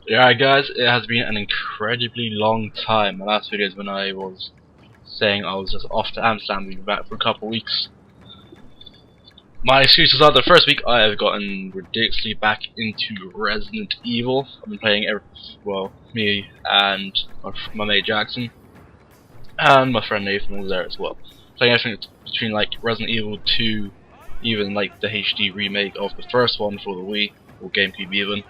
Yeah, guys, it has been an incredibly long time. My last video is when I was saying I was just off to Amsterdam and be back for a couple of weeks. My excuses are the first week I have gotten ridiculously back into Resident Evil. I've been playing me and my mate Jackson, and my friend Nathan was there as well. Playing everything between like Resident Evil 2, even like the HD remake of the first one for the Wii, or GameCube even,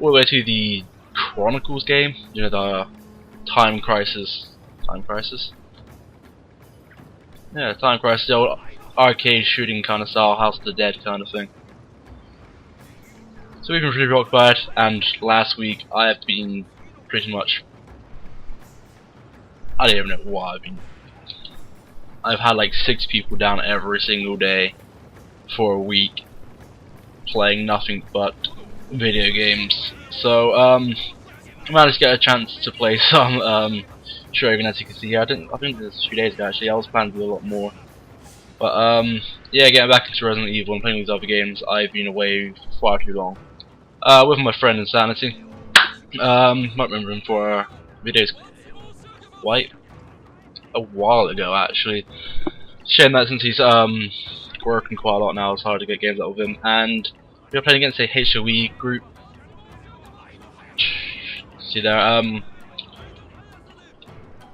all the way to the Chronicles game, you know, the Time Crisis, the old arcade shooting kind of style, House of the Dead kind of thing. So we've been pretty rocked by it, and last week I have been pretty much, I don't even know why, I've had like 6 people down every single day for a week, playing nothing but video games. So I managed to get a chance to play some Shogun, as you can see here. I think this was 2 days ago actually. I was planning to do a lot more, but yeah, getting back into Resident Evil and playing these other games. I've been away for far too long with my friend Insanity. Might remember him for videos quite a while ago actually. Shame that since he's working quite a lot now, it's hard to get games out of him. And we are playing against a HOE group. See there,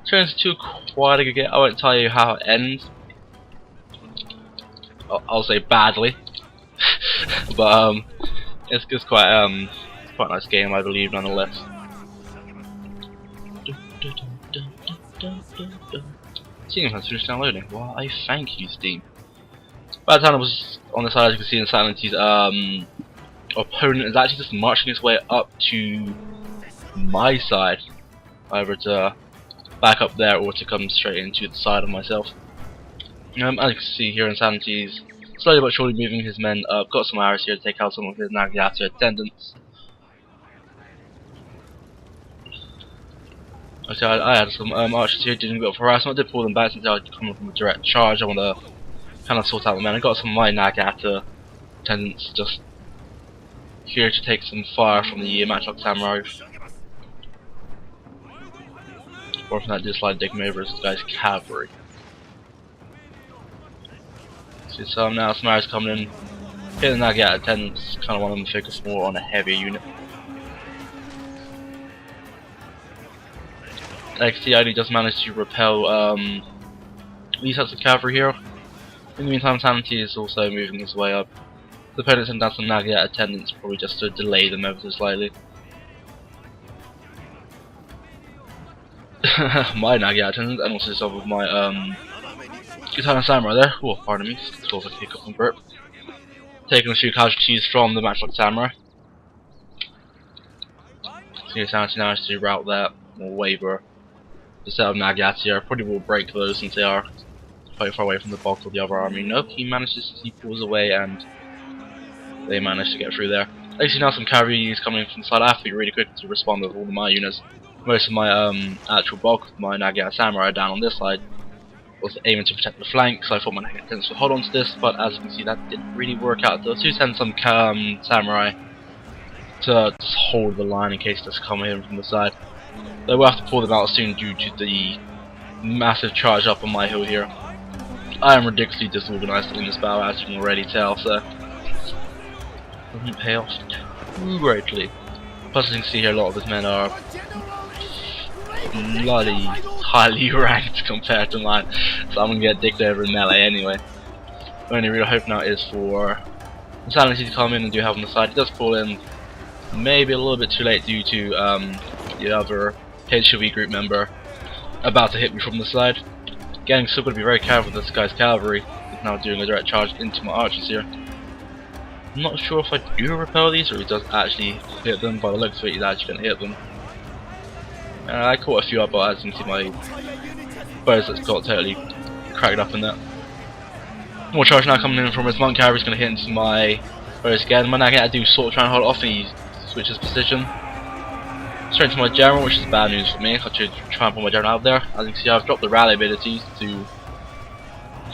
turns into quite a good game. I won't tell you how it ends. I'll say badly, but it's quite a nice game, I believe, nonetheless. Steam has finished downloading. Well, I thank you, Steam. By the time I was on the side, as you can see, Insanity's opponent is actually just marching his way up to my side, either to back up there or to come straight into the side of myself. As you can see here, Insanity's slowly but surely moving his men up. Got some arrows here to take out some of his Nagata attendants. Okay, I had some archers here doing a bit of harassment. I did pull them back since I was coming from a direct charge. I want to kind of sort out the men. I got some of my Nagata attendants just here to take some fire from the Matchlock Samurai, or from that dislike taking over as guy's cavalry. See some now, Samara's coming in, hitting the Nagata attendants. Kind of want them to focus more on a heavier unit. XTID just managed to repel these sets of cavalry here. In the meantime, Sanity is also moving his way up. The opponent sent down some Nagata attendants, probably just to delay them ever so slightly. My Nagata attendants, and also some of my Katana Samurai there. Oh, pardon me, sort of a hiccup and burp. Taking a few casualties from the Matchlock Samurai. So Sanity now has to route that or waver. The set of Nagata here probably will break those since they are quite far away from the bulk of the other army. Nope, he pulls away and they managed to get through there. I see now some cavalry is coming from the side. I have to be really quick to respond with all of my units. Most of my actual bulk of my Nagata Samurai down on this side was aiming to protect the flank, so I thought my Nagata attendants would hold on to this, but as you can see that didn't really work out. There was to send some Samurai to just hold the line in case this coming in from the side. They will have to pull them out soon due to the massive charge up on my hill here. I am ridiculously disorganized in this battle, as you can already tell, so doesn't pay off too greatly. Plus, as you can see here, a lot of his men are bloody highly ranked compared to mine, so I'm gonna get dicked over in melee anyway. The only real hope now is for Insanity to come in and do help on the side. He does pull in, maybe a little bit too late due to the other HOE group member about to hit me from the side. Again, still got to be very careful with this guy's cavalry. He's now doing a direct charge into my archers here. I'm not sure if I do repel these or he does actually hit them. By the looks of it, he's actually going to hit them. I caught a few up, but as you can see, my bows that's got totally cracked up in that. More charge now coming in from his monk cavalry. He's going to hit into my bows again. When I get to do sort of try and hold it off, he switches position. Straight to my general, which is bad news for me. I should try and pull my general out there. As you can see, I've dropped the rally abilities to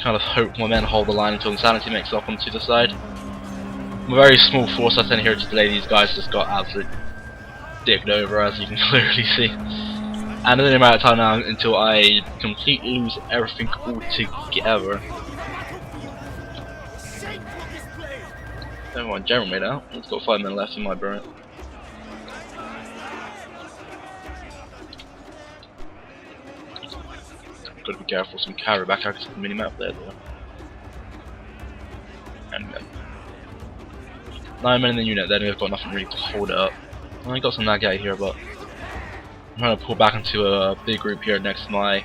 kind of hope my men hold the line until Insanity makes it up onto the side. A very small force I sent here to delay these guys just got absolutely dicked over, as you can clearly see. And in the amount of time now until I completely lose everything altogether. Never mind, general made out. It's got 5 men left in my burn. Gotta be careful, some carry back out to the mini-map there though. And 9 men in the unit, then we've got nothing really to hold it up. I got some lag out here, but I'm trying to pull back into a big group here next to my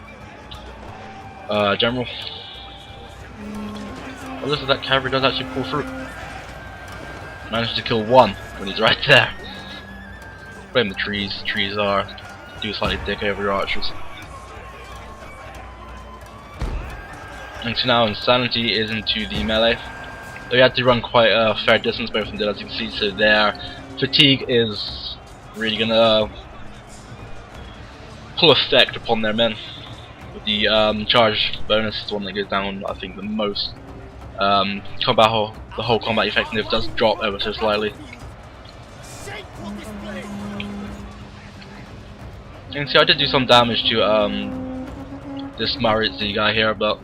general. Oh, listen, that cavalry does actually pull through. Managed to kill one when he's right there. Blame the trees. The trees do slightly dick over your archers. And so now Insanity is into the melee. They had to run quite a fair distance, both of them did, as you can see, so their fatigue is really gonna pull effect upon their men. With the charge bonus is the one that goes down, I think, the most. The whole combat effectiveness does drop ever so slightly. You can see I did do some damage to this Maritzi guy here, but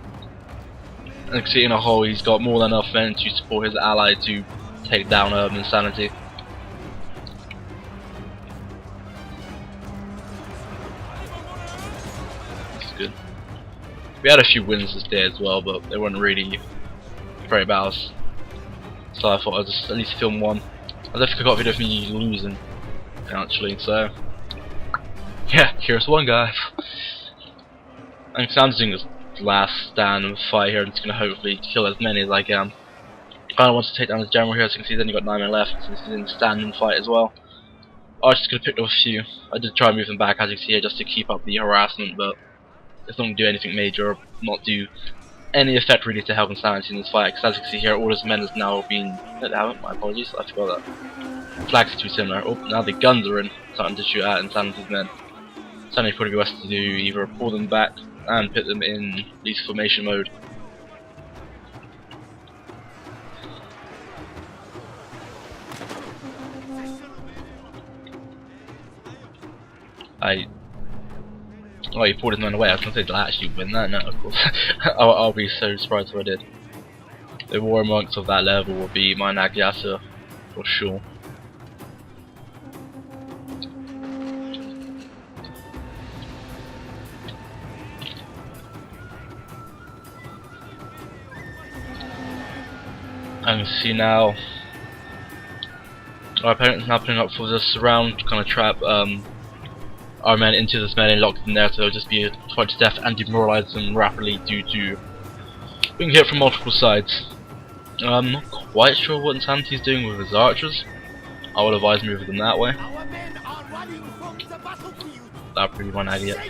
you can see in a whole he's got more than enough men to support his ally to take down Insanity. That's good. We had a few wins this day as well, but they weren't really very battles. So I thought I'd just at least film one. I don't think I got a video of me losing, actually, so yeah, here's one, guys. I'm doing this last stand and fight here, and it's gonna hopefully kill as many as I can. I kinda want to take down this general here, so you can see then you got 9 men left, so this is in the stand and fight as well. I was just gonna pick up a few. I did try and move them back, as you can see here, just to keep up the harassment, but it's not gonna do anything major, or not do any effect really to help Insanity in this fight, because as you can see here, all his men has now been... No, they haven't, my apologies, I forgot that. Flags are too similar. Oh, now the guns are in, starting to shoot at Insanity's men. Insanity probably best to do either pull them back and put them in least formation mode. Oh, he pulled his man away. I was going to say, did I actually win that? No, of course. I'll be so surprised if I did. The war monks of that level will be my Nagyasa, for sure. I can see now our opponent's now putting up for this surround to kind of trap our men into this melee, locked in there, so they'll just be fight to death and demoralize them rapidly due to being hit from multiple sides. I'm not quite sure what Insanity's doing with his archers. I would advise moving them that way. That'd be one idea.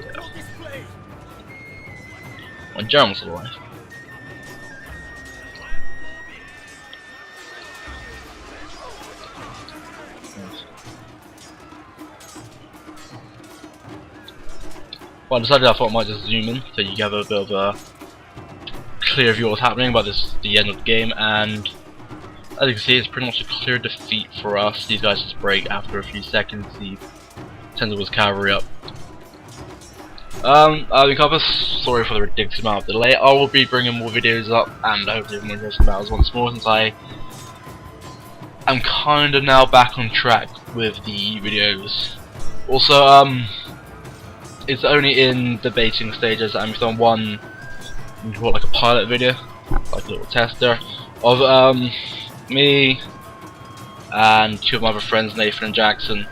My general's alive. Well, I decided I thought I might just zoom in so you have a bit of a clear view of what's happening, but this is the end of the game, and as you can see, it's pretty much a clear defeat for us. These guys just break after a few seconds. He sends his cavalry up. Sorry for the ridiculous amount of delay. I will be bringing more videos up, and hopefully more interesting battles once more, since I am kind of now back on track with the videos. Also, it's only in debating stages. I'm on one, like a pilot video, like a little tester of me and 2 of my other friends, Nathan and Jackson,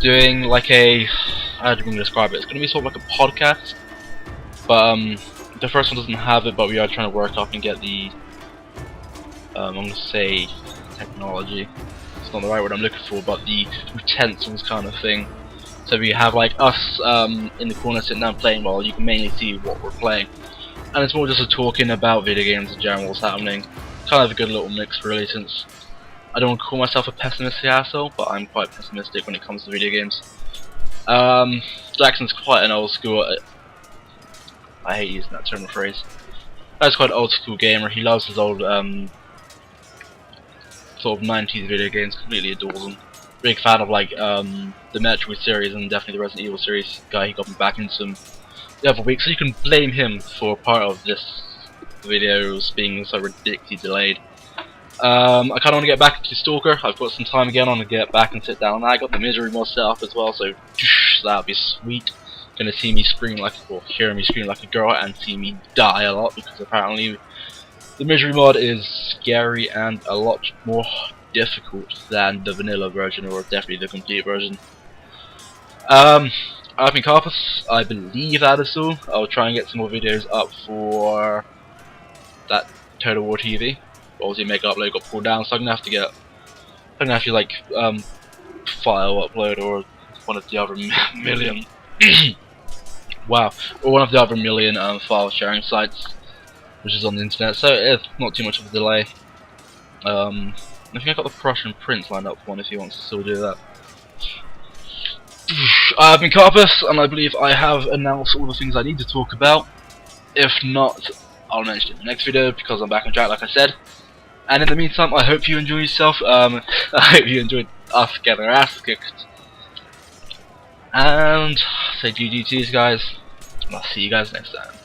doing like a, how do you describe it? It's going to be sort of like a podcast, but the first one doesn't have it, but we are trying to work up and get the I'm going to say technology. It's not the right word I'm looking for, but the utensils kind of thing. So we have like us in the corner sitting down playing while you can mainly see what we're playing. And it's more just a talking about video games in general, what's happening. Kind of a good little mix really, since I don't want to call myself a pessimistic asshole, but I'm quite pessimistic when it comes to video games. Jackson's quite an old school, I hate using that term or phrase. That's quite an old school gamer. He loves his old sort of 90s video games, completely adores them. big fan of like the Metroid series and definitely the Resident Evil series. Guy, he got me back into them the other week, so you can blame him for part of this videos being so ridiculously delayed. I kind of want to get back to Stalker. I've got some time again. I want to get back and sit down. I got the misery mod set up as well, so that'll be sweet. Gonna see me scream like, or hear me scream like a girl, and see me die a lot because apparently the misery mod is scary and a lot more difficult than the vanilla version, or definitely the complete version. I've been Carpus. I believe that is all. I'll try and get some more videos up for that Total War TV. Obviously, Mega Upload got pulled down, so I'm gonna have to like file upload or one of the other million. Wow, or one of the other million file sharing sites, which is on the internet. So it's not too much of a delay. I think I got the Prussian Prince lined up for one if he wants to still do that. I've been Carpus, and I believe I have announced all the things I need to talk about. If not, I'll mention it in the next video because I'm back on track, like I said. And in the meantime, I hope you enjoy yourself. I hope you enjoyed us getting our ass kicked. And say GG to you guys. I'll see you guys next time.